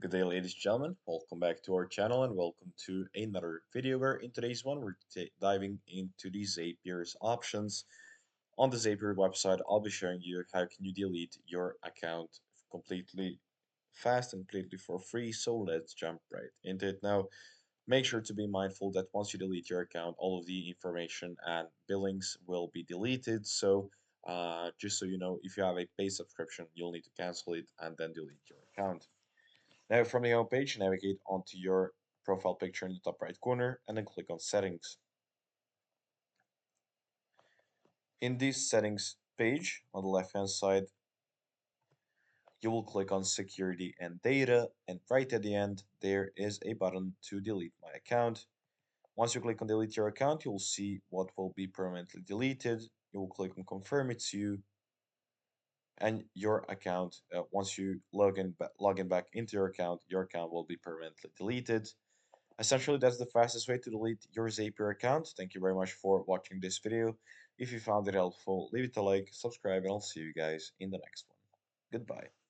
Good day, ladies and gentlemen. Welcome back to our channel and welcome to another video where in today's one we're diving into the Zapier's options. On the Zapier website, I'll be showing you how can you delete your account completely fast and completely for free. So let's jump right into it now. Make sure to be mindful that once you delete your account, all of the information and billings will be deleted. So just so you know, if you have a paid subscription, you'll need to cancel it and then delete your account. Now from the home page, navigate onto your profile picture in the top right corner and then click on settings. In this settings page on the left hand side, you will click on security and data, and right at the end there is a button to delete my account. Once you click on delete your account, you'll see what will be permanently deleted. You will click on confirm it's you, and your account, once you log in back into your account will be permanently deleted. Essentially, that's the fastest way to delete your Zapier account. Thank you very much for watching this video. If you found it helpful, leave it a like, subscribe, and I'll see you guys in the next one. Goodbye.